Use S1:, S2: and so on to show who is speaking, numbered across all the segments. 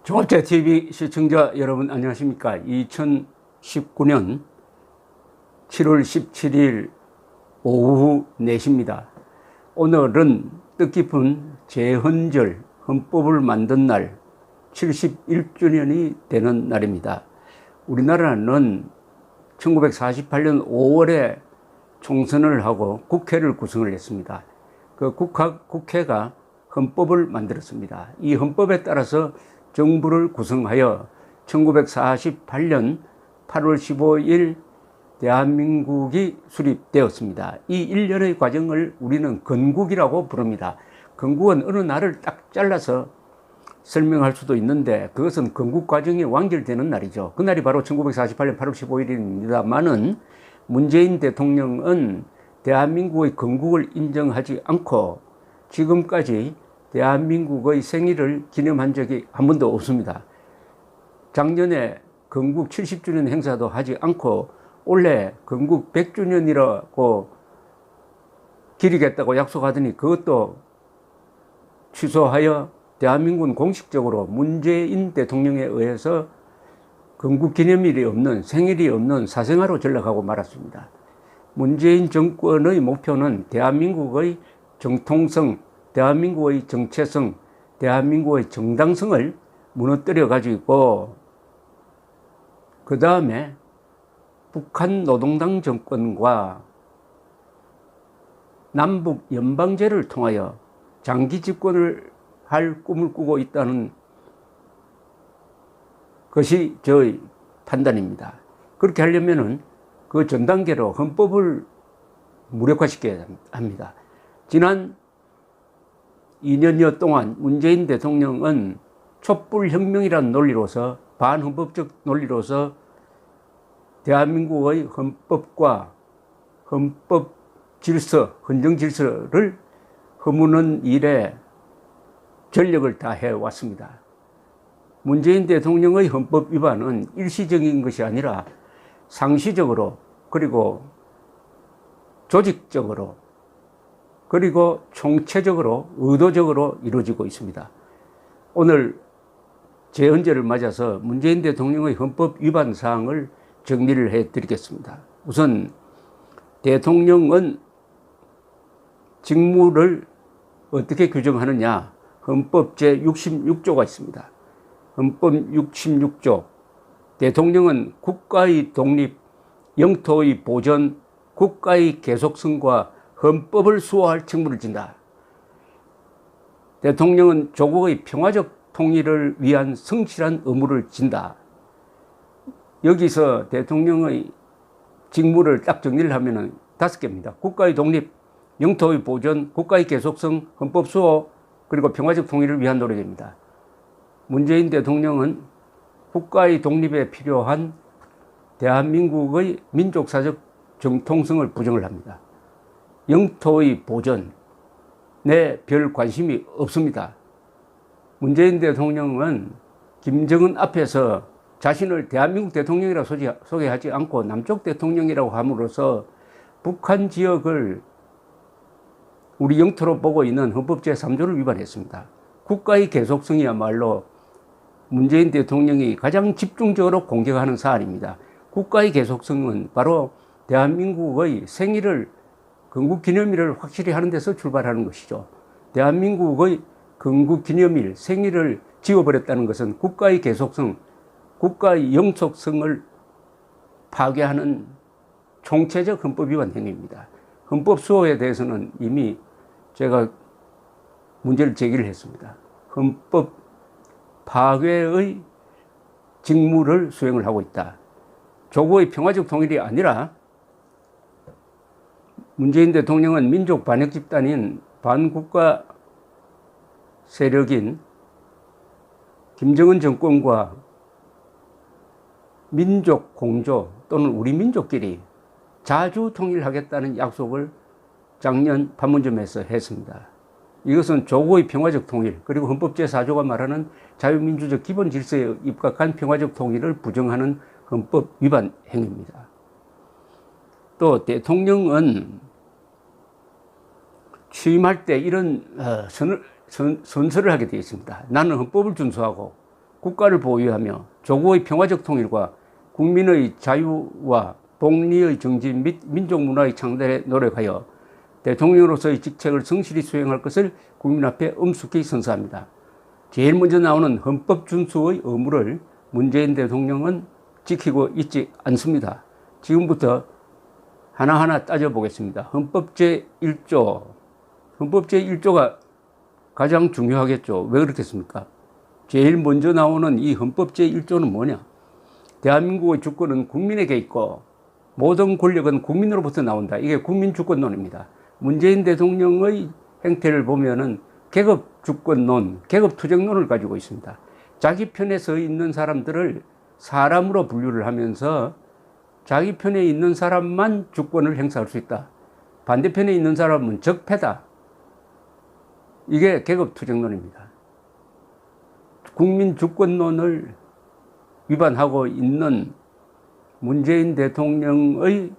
S1: 조합제TV 시청자 여러분 안녕하십니까. 2019년 7월 17일 오후 4시입니다. 오늘은 뜻깊은 제헌절 헌법을 만든 날 71주년이 되는 날입니다. 우리나라는 1948년 5월에 총선을 하고 국회를 구성을 했습니다. 그 국회가 헌법을 만들었습니다. 이 헌법에 따라서 정부를 구성하여 1948년 8월 15일 대한민국이 수립되었습니다. 이 일련의 과정을 우리는 건국이라고 부릅니다. 건국은 어느 날을 딱 잘라서 설명할 수도 있는데 그것은 건국 과정이 완결되는 날이죠. 그날이 바로 1948년 8월 15일입니다만은 문재인 대통령은 대한민국의 건국을 인정하지 않고 지금까지 대한민국의 생일을 기념한 적이 한 번도 없습니다. 작년에 건국 70주년 행사도 하지 않고 올해 건국 100주년이라고 기리겠다고 약속하더니 그것도 취소하여 대한민국은 공식적으로 문재인 대통령에 의해서 건국 기념일이 없는, 생일이 없는 사생아로 전락하고 말았습니다. 문재인 정권의 목표는 대한민국의 정통성, 대한민국의 정체성, 대한민국의 정당성을 무너뜨려 가지고 그 다음에 북한 노동당 정권과 남북 연방제를 통하여 장기 집권을 할 꿈을 꾸고 있다는 것이 저의 판단입니다. 그렇게 하려면은 그 전 단계로 헌법을 무력화시켜야 합니다. 지난 2년여 동안 문재인 대통령은 촛불혁명이라는 논리로서 반헌법적 논리로서 대한민국의 헌법과 헌법 질서, 헌정 질서를 허무는 일에 전력을 다해 왔습니다. 문재인 대통령의 헌법 위반은 일시적인 것이 아니라 상시적으로 그리고 조직적으로 그리고 총체적으로 의도적으로 이루어지고 있습니다. 오늘 제헌절을 맞아서 문재인 대통령의 헌법 위반 사항을 정리를 해드리겠습니다. 우선 대통령은 직무를 어떻게 규정하느냐. 헌법 제66조가 있습니다. 헌법 66조. 대통령은 국가의 독립, 영토의 보전, 국가의 계속성과 헌법을 수호할 책무를 진다. 대통령은 조국의 평화적 통일을 위한 성실한 의무를 진다. 여기서 대통령의 직무를 딱 정리를 하면은 5개입니다. 국가의 독립, 영토의 보전, 국가의 계속성, 헌법 수호, 그리고 평화적 통일을 위한 노력입니다. 문재인 대통령은 국가의 독립에 필요한 대한민국의 민족사적 정통성을 부정을 합니다. 영토의 보전에 별 관심이 없습니다. 문재인 대통령은 김정은 앞에서 자신을 대한민국 대통령이라고 소개하지 않고 남쪽 대통령이라고 함으로써 북한 지역을 우리 영토로 보고 있는 헌법 제3조를 위반했습니다. 국가의 계속성이야말로 문재인 대통령이 가장 집중적으로 공격하는 사안입니다. 국가의 계속성은 바로 대한민국의 생일을 건국기념일을 확실히 하는 데서 출발하는 것이죠. 대한민국의 건국기념일, 생일을 지워버렸다는 것은 국가의 계속성, 국가의 영속성을 파괴하는 총체적 헌법 위반 행위입니다. 헌법 수호에 대해서는 이미 제가 문제를 제기를 했습니다. 헌법 파괴의 직무를 수행을 하고 있다. 조국의 평화적 통일이 아니라 문재인 대통령은 민족 반역 집단인 반국가 세력인 김정은 정권과 민족 공조 또는 우리 민족끼리 자주 통일하겠다는 약속을 작년 판문점에서 했습니다. 이것은 조국의 평화적 통일 그리고 헌법 제4조가 말하는 자유민주적 기본 질서에 입각한 평화적 통일을 부정하는 헌법 위반 행위입니다. 또 대통령은 취임할 때 이런 선서를 하게 되어 있습니다. 나는 헌법을 준수하고 국가를 보유하며 조국의 평화적 통일과 국민의 자유와 복리의 정진 및 민족 문화의 창달에 노력하여 대통령으로서의 직책을 성실히 수행할 것을 국민 앞에 엄숙히 선서합니다. 제일 먼저 나오는 헌법 준수의 의무를 문재인 대통령은 지키고 있지 않습니다. 지금부터 하나하나 따져보겠습니다. 헌법 제1조. 헌법 제1조가 가장 중요하겠죠. 왜 그렇겠습니까? 제일 먼저 나오는 이 헌법 제1조는 뭐냐? 대한민국의 주권은 국민에게 있고 모든 권력은 국민으로부터 나온다. 이게 국민주권론입니다. 문재인 대통령의 행태를 보면은 계급주권론, 계급투쟁론을 가지고 있습니다. 자기 편에 서 있는 사람들을 사람으로 분류를 하면서 자기 편에 있는 사람만 주권을 행사할 수 있다. 반대편에 있는 사람은 적폐다. 이게 계급투쟁론입니다. 국민주권론을 위반하고 있는 문재인 대통령의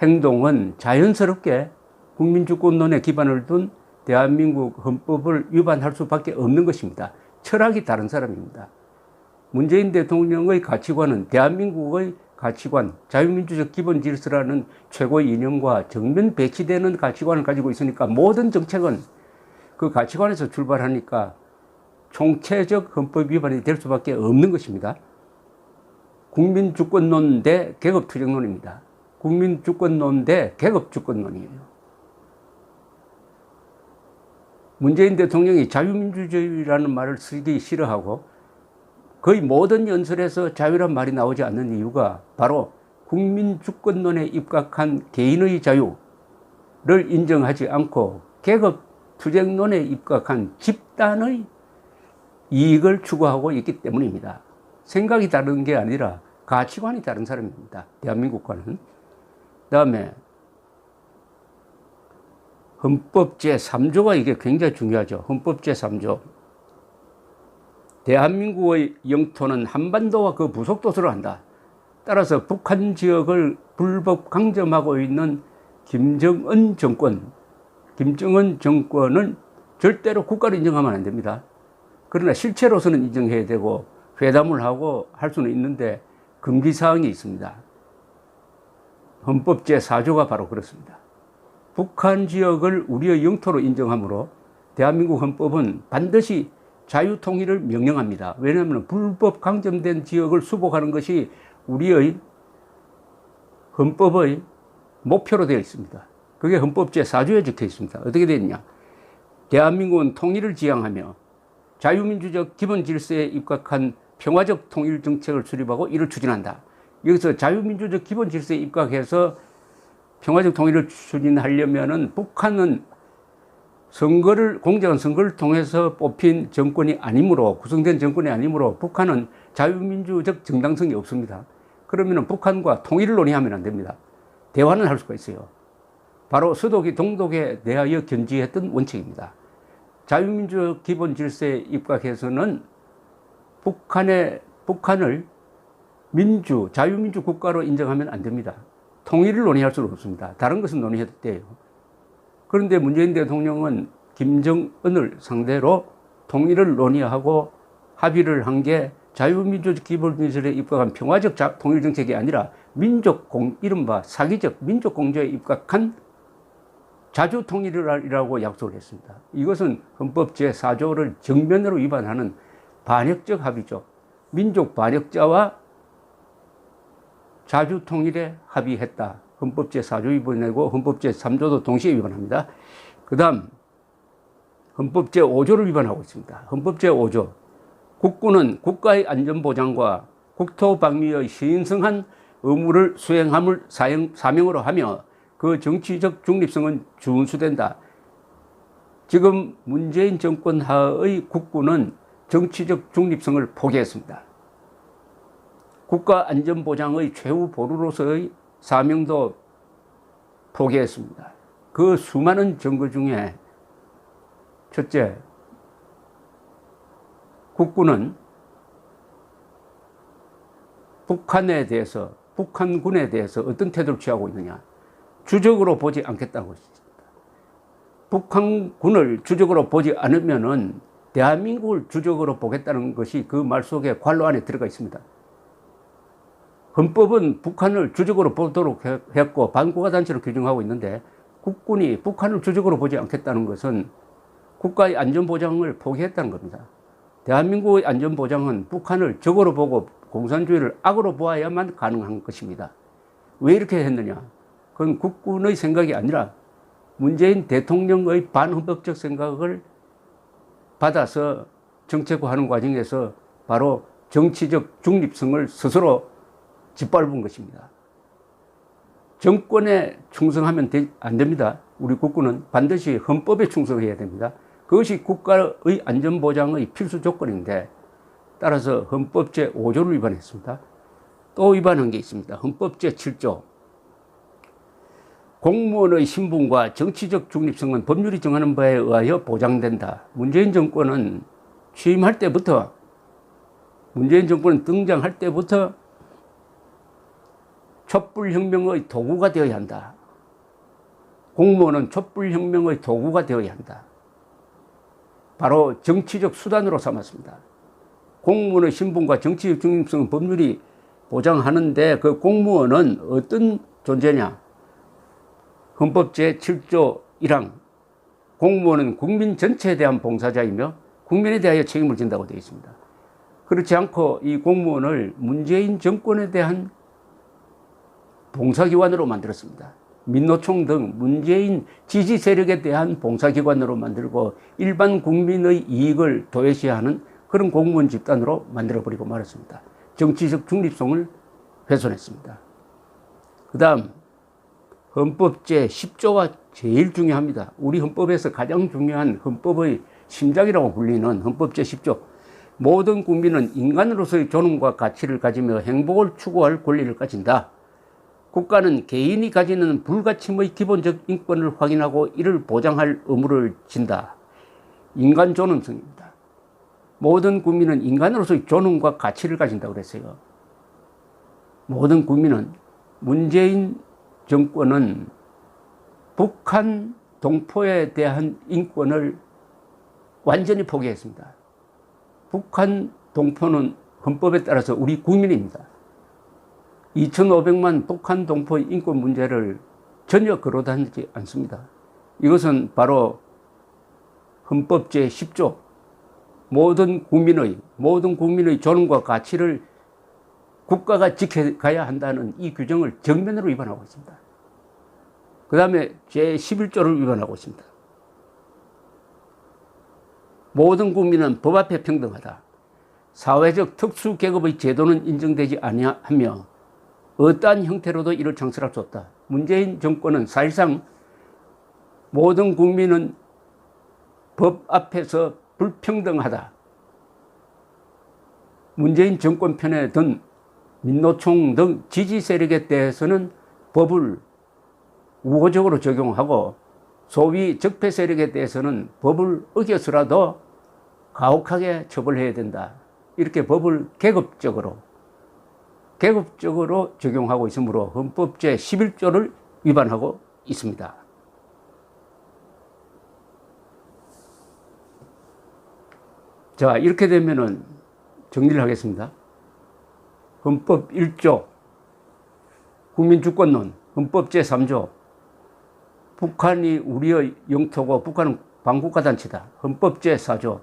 S1: 행동은 자연스럽게 국민주권론에 기반을 둔 대한민국 헌법을 위반할 수밖에 없는 것입니다. 철학이 다른 사람입니다. 문재인 대통령의 가치관은 대한민국의 가치관, 자유민주적 기본질서라는 최고의 이념과 정면 배치되는 가치관을 가지고 있으니까 모든 정책은 그 가치관에서 출발하니까 총체적 헌법 위반이 될 수밖에 없는 것입니다. 국민주권론 대 계급투쟁론입니다. 국민주권론 대 계급주권론이에요. 문재인 대통령이 자유민주주의라는 말을 쓰기 싫어하고 거의 모든 연설에서 자유란 말이 나오지 않는 이유가 바로 국민주권론에 입각한 개인의 자유를 인정하지 않고 계급투쟁론에 입각한 집단의 이익을 추구하고 있기 때문입니다. 생각이 다른 게 아니라 가치관이 다른 사람입니다. 대한민국과는. 그다음에 헌법 제3조가 이게 굉장히 중요하죠. 헌법 제3조. 대한민국의 영토는 한반도와 그 부속도서로 한다. 따라서 북한 지역을 불법 강점하고 있는 김정은 정권은 절대로 국가를 인정하면 안 됩니다. 그러나 실체로서는 인정해야 되고 회담을 하고 할 수는 있는데 금기사항이 있습니다. 헌법 제4조가 바로 그렇습니다. 북한 지역을 우리의 영토로 인정하므로 대한민국 헌법은 반드시 자유통일을 명령합니다. 왜냐하면 불법 강점된 지역을 수복하는 것이 우리의 헌법의 목표로 되어 있습니다. 그게 헌법 제4조에 적혀 있습니다. 어떻게 되어 있냐? 대한민국은 통일을 지향하며 자유민주적 기본질서에 입각한 평화적 통일 정책을 수립하고 이를 추진한다. 여기서 자유민주적 기본질서에 입각해서 평화적 통일을 추진하려면은 북한은 공정한 선거를 통해서 뽑힌 정권이 아니므로, 구성된 정권이 아니므로 북한은 자유민주적 정당성이 없습니다. 그러면 북한과 통일을 논의하면 안 됩니다. 대화는 할 수가 있어요. 바로 서독이 동독에 대하여 견지했던 원칙입니다. 자유민주적 기본질서에 입각해서는 북한을 자유민주 국가로 인정하면 안 됩니다. 통일을 논의할 수는 없습니다. 다른 것은 논의해도 돼요. 그런데 문재인 대통령은 김정은을 상대로 통일을 논의하고 합의를 한 게 자유민주적 기본질서에 입각한 평화적 통일 정책이 아니라 이른바 사기적 민족공조에 입각한 자주통일이라고 약속을 했습니다. 이것은 헌법 제4조를 정면으로 위반하는 반역적 합의죠. 민족 반역자와 자주통일에 합의했다. 헌법 제4조 위반이고 헌법 제3조도 동시에 위반합니다. 그 다음 헌법 제5조를 위반하고 있습니다. 헌법 제5조. 국군은 국가의 안전보장과 국토방위의 신성한 의무를 수행함을 사명으로 하며 그 정치적 중립성은 준수된다. 지금 문재인 정권 하의 국군은 정치적 중립성을 포기했습니다. 국가 안전보장의 최후 보루로서의 사명도 포기했습니다. 그 수많은 증거 중에 첫째, 국군은 북한군에 대해서 어떤 태도를 취하고 있느냐? 주적으로 보지 않겠다고 했습니다. 북한군을 주적으로 보지 않으면은 대한민국을 주적으로 보겠다는 것이 그 말 속에 관로 안에 들어가 있습니다. 헌법은 북한을 주적으로 보도록 했고 반국가단체로 규정하고 있는데 국군이 북한을 주적으로 보지 않겠다는 것은 국가의 안전보장을 포기했다는 겁니다. 대한민국의 안전보장은 북한을 적으로 보고 공산주의를 악으로 보아야만 가능한 것입니다. 왜 이렇게 했느냐? 그건 국군의 생각이 아니라 문재인 대통령의 반헌법적 생각을 받아서 정책화하는 과정에서 바로 정치적 중립성을 스스로 짓밟은 것입니다. 정권에 충성하면 안 됩니다. 우리 국군은 반드시 헌법에 충성해야 됩니다. 그것이 국가의 안전보장의 필수 조건인데 따라서 헌법 제5조를 위반했습니다. 또 위반한 게 있습니다. 헌법 제7조. 공무원의 신분과 정치적 중립성은 법률이 정하는 바에 의하여 보장된다. 문재인 정권은 취임할 때부터, 문재인 정권은 등장할 때부터 촛불혁명의 도구가 되어야 한다. 공무원은 촛불혁명의 도구가 되어야 한다. 바로 정치적 수단으로 삼았습니다. 공무원의 신분과 정치적 중립성은 법률이 보장하는데 그 공무원은 어떤 존재냐? 헌법 제7조 1항 공무원은 국민 전체에 대한 봉사자이며 국민에 대하여 책임을 진다고 되어 있습니다. 그렇지 않고 이 공무원을 문재인 정권에 대한 봉사기관으로 만들었습니다. 민노총 등 문재인 지지 세력에 대한 봉사기관으로 만들고 일반 국민의 이익을 도외시하는 그런 공무원 집단으로 만들어버리고 말았습니다. 정치적 중립성을 훼손했습니다. 그 다음 헌법 제10조가 제일 중요합니다. 우리 헌법에서 가장 중요한 헌법의 심장이라고 불리는 헌법 제10조. 모든 국민은 인간으로서의 존엄과 가치를 가지며 행복을 추구할 권리를 가진다. 국가는 개인이 가지는 불가침의 기본적 인권을 확인하고 이를 보장할 의무를 진다. 인간 존엄성입니다. 모든 국민은 인간으로서의 존엄과 가치를 가진다고 그랬어요. 모든 국민은 문재인 정권은 북한 동포에 대한 인권을 완전히 포기했습니다. 북한 동포는 헌법에 따라서 우리 국민입니다. 2,500만 북한 동포의 인권 문제를 전혀 거론하지 않습니다. 이것은 바로 헌법 제10조 모든 국민의 존엄과 가치를 국가가 지켜가야 한다는 이 규정을 정면으로 위반하고 있습니다. 그 다음에 제11조를 위반하고 있습니다. 모든 국민은 법 앞에 평등하다. 사회적 특수계급의 제도는 인정되지 아니하며 어떠한 형태로도 이를 창설할 수 없다. 문재인 정권은 사실상 모든 국민은 법 앞에서 불평등하다. 문재인 정권 편에 든 민노총 등 지지 세력에 대해서는 법을 우호적으로 적용하고 소위 적폐 세력에 대해서는 법을 어겨서라도 가혹하게 처벌해야 된다. 이렇게 법을 계급적으로 적용하고 있으므로 헌법 제11조를 위반하고 있습니다. 자, 이렇게 되면은 정리를 하겠습니다. 헌법 1조 국민주권론, 헌법 제3조 북한이 우리의 영토고 북한은 반국가단체다. 헌법 제4조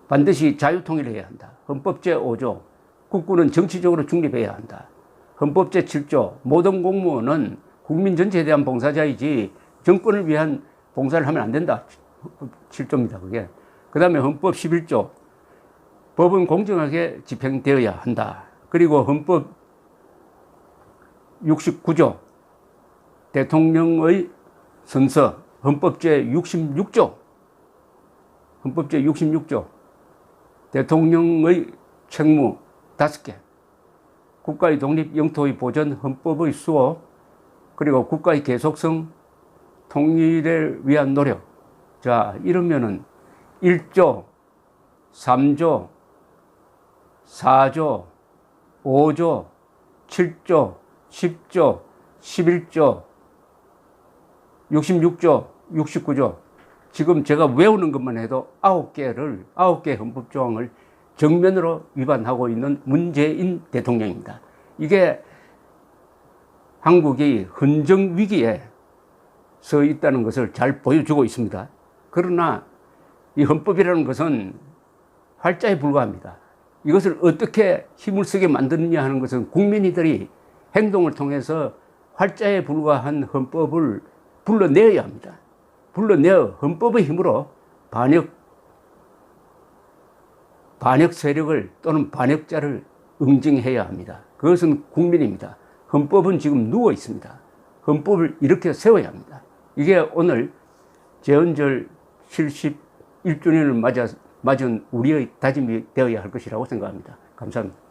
S1: 반드시 자유통일을 해야 한다. 헌법 제5조 국군은 정치적으로 중립해야 한다. 헌법 제7조 모든 공무원은 국민 전체에 대한 봉사자이지 정권을 위한 봉사를 하면 안 된다. 7조입니다. 그게. 그 다음에 헌법 11조 법은 공정하게 집행되어야 한다. 그리고 헌법 69조 대통령의 선서 헌법 제66조 대통령의 책무 5개 국가의 독립 영토의 보전 헌법의 수호 그리고 국가의 계속성 통일을 위한 노력. 자, 이러면은 1조 3조 4조 5조 7조 10조 11조 66조 69조 지금 제가 외우는 것만 해도 9개 헌법 조항을 정면으로 위반하고 있는 문재인 대통령입니다. 이게 한국이 헌정 위기에 서 있다는 것을 잘 보여주고 있습니다. 그러나 이 헌법이라는 것은 활자에 불과합니다. 이것을 어떻게 힘을 쓰게 만드느냐 하는 것은 국민들이 행동을 통해서 활자에 불과한 헌법을 불러내야 합니다. 불러내어 헌법의 힘으로 반역 세력을 또는 반역자를 응징해야 합니다. 그것은 국민입니다. 헌법은 지금 누워 있습니다. 헌법을 이렇게 세워야 합니다. 이게 오늘 제헌절 71주년을 맞은 우리의 다짐이 되어야 할 것이라고 생각합니다. 감사합니다.